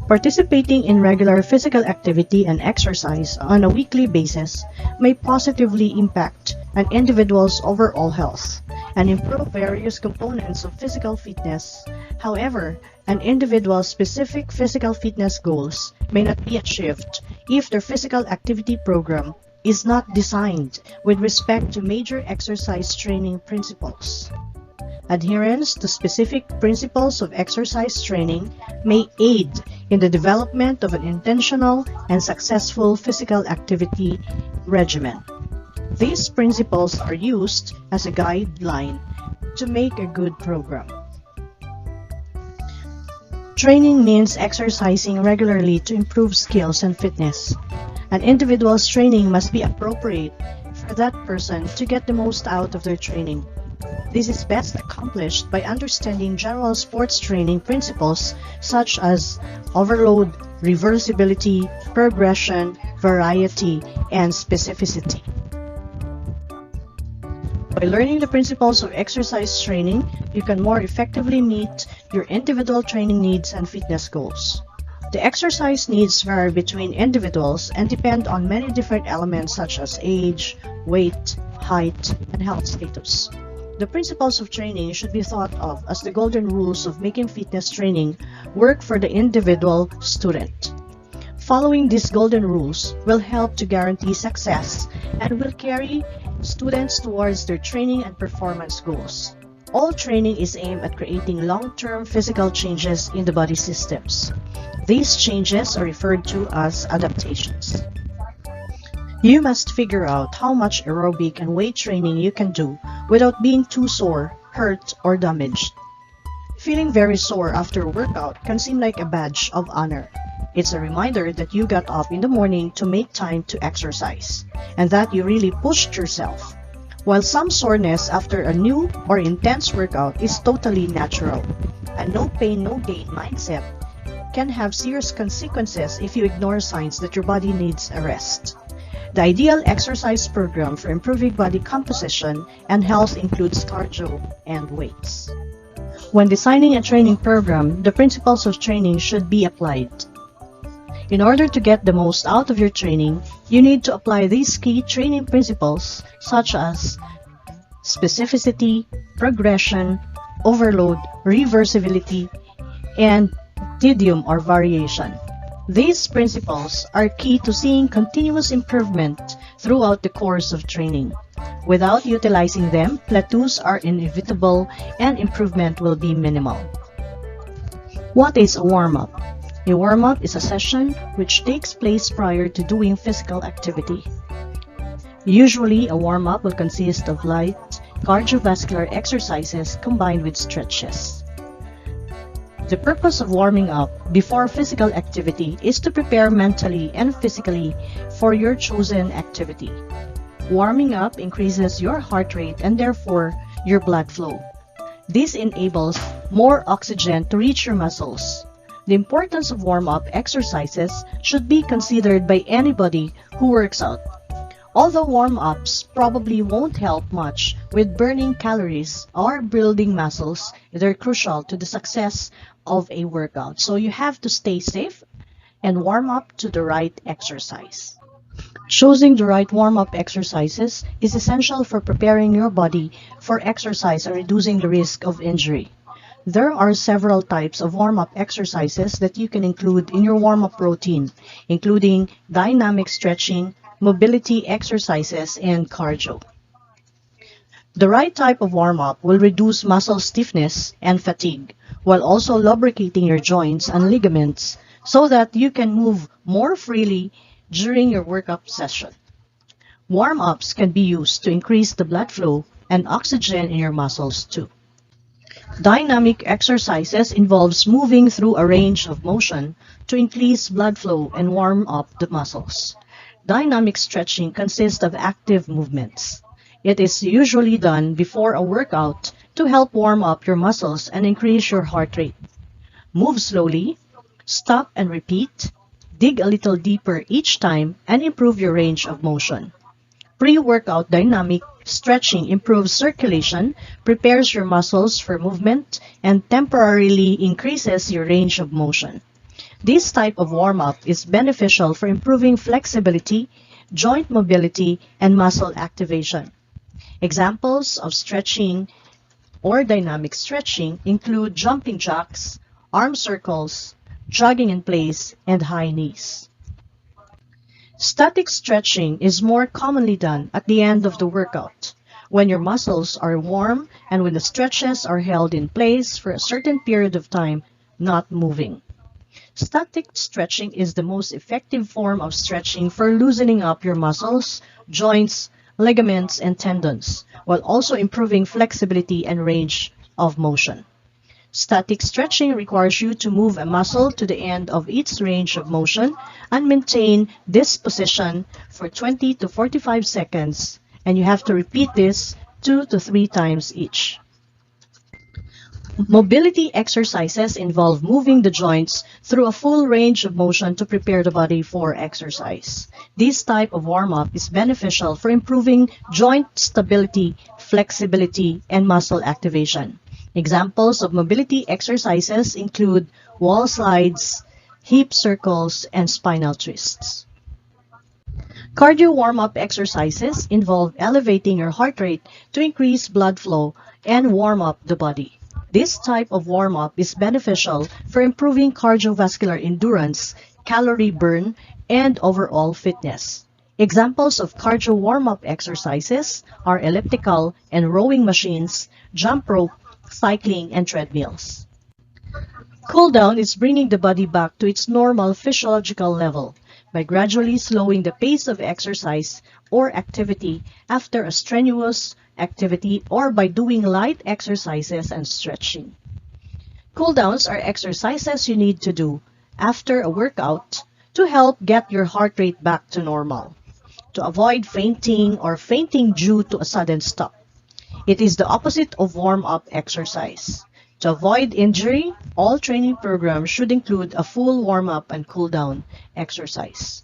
Participating in regular physical activity and exercise on a weekly basis may positively impact an individual's overall health and improve various components of physical fitness. However, an individual's specific physical fitness goals may not be achieved if their physical activity program is not designed with respect to major exercise training principles. Adherence to specific principles of exercise training may aid in the development of an intentional and successful physical activity regimen. These principles are used as a guideline to make a good program. Training means exercising regularly to improve skills and fitness. An individual's training must be appropriate for that person to get the most out of their training. This is best accomplished by understanding general sports training principles such as overload, reversibility, progression, variety, and specificity. By learning the principles of exercise training, you can more effectively meet your individual training needs and fitness goals. The exercise needs vary between individuals and depend on many different elements such as age, weight, height, and health status. The principles of training should be thought of as the golden rules of making fitness training work for the individual student. Following these golden rules will help to guarantee success and will carry students towards their training and performance goals. All training is aimed at creating long-term physical changes in the body systems. These changes are referred to as adaptations. You must figure out how much aerobic and weight training you can do without being too sore, hurt, or damaged. Feeling very sore after a workout can seem like a badge of honor. It's a reminder that you got up in the morning to make time to exercise, and that you really pushed yourself. While some soreness after a new or intense workout is totally natural, a no pain, no gain mindset can have serious consequences if you ignore signs that your body needs a rest. The ideal exercise program for improving body composition and health includes cardio and weights. When designing a training program, the principles of training should be applied. In order to get the most out of your training, you need to apply these key training principles such as specificity, progression, overload, reversibility, and tedium or variation. These principles are key to seeing continuous improvement throughout the course of training. Without utilizing them, plateaus are inevitable and improvement will be minimal. What is a warm-up? A warm-up is a session which takes place prior to doing physical activity. Usually, a warm-up will consist of light cardiovascular exercises combined with stretches. The purpose of warming up before physical activity is to prepare mentally and physically for your chosen activity. Warming up increases your heart rate and therefore your blood flow. This enables more oxygen to reach your muscles. The importance of warm-up exercises should be considered by anybody who works out. Although warm-ups probably won't help much with burning calories or building muscles, they're crucial to the success of a workout. So you have to stay safe and warm up to the right exercise. Choosing the right warm-up exercises is essential for preparing your body for exercise and reducing the risk of injury. There are several types of warm-up exercises that you can include in your warm-up routine, including dynamic stretching, mobility exercises, and cardio. The right type of warm-up will reduce muscle stiffness and fatigue, while also lubricating your joints and ligaments so that you can move more freely during your workout session. Warm-ups can be used to increase the blood flow and oxygen in your muscles too. Dynamic exercises involves moving through a range of motion to increase blood flow and warm up the muscles. Dynamic stretching consists of active movements. It is usually done before a workout to help warm up your muscles and increase your heart rate. Move slowly, stop and repeat, dig a little deeper each time, and improve your range of motion. Pre-workout dynamic stretching improves circulation, prepares your muscles for movement, and temporarily increases your range of motion. This type of warm-up is beneficial for improving flexibility, joint mobility, and muscle activation. Examples of stretching or dynamic stretching include jumping jacks, arm circles, jogging in place, and high knees. Static stretching is more commonly done at the end of the workout, when your muscles are warm and when the stretches are held in place for a certain period of time, not moving. Static stretching is the most effective form of stretching for loosening up your muscles, joints, ligaments, and tendons, while also improving flexibility and range of motion. Static stretching requires you to move a muscle to the end of its range of motion and maintain this position for 20 to 45 seconds, and you have to repeat this 2 to 3 times each. Mobility exercises involve moving the joints through a full range of motion to prepare the body for exercise. This type of warm-up is beneficial for improving joint stability, flexibility, and muscle activation. Examples of mobility exercises include wall slides, hip circles, and spinal twists. Cardio warm-up exercises involve elevating your heart rate to increase blood flow and warm up the body. This type of warm-up is beneficial for improving cardiovascular endurance, calorie burn, and overall fitness. Examples of cardio warm-up exercises are elliptical and rowing machines, jump rope, cycling, and treadmills. Cool down is bringing the body back to its normal physiological level by gradually slowing the pace of exercise or activity after a strenuous activity or by doing light exercises and stretching. Cool downs are exercises you need to do after a workout to help get your heart rate back to normal, to avoid fainting or fainting due to a sudden stop. It is the opposite of warm-up exercise. To avoid injury, all training programs should include a full warm-up and cool-down exercise.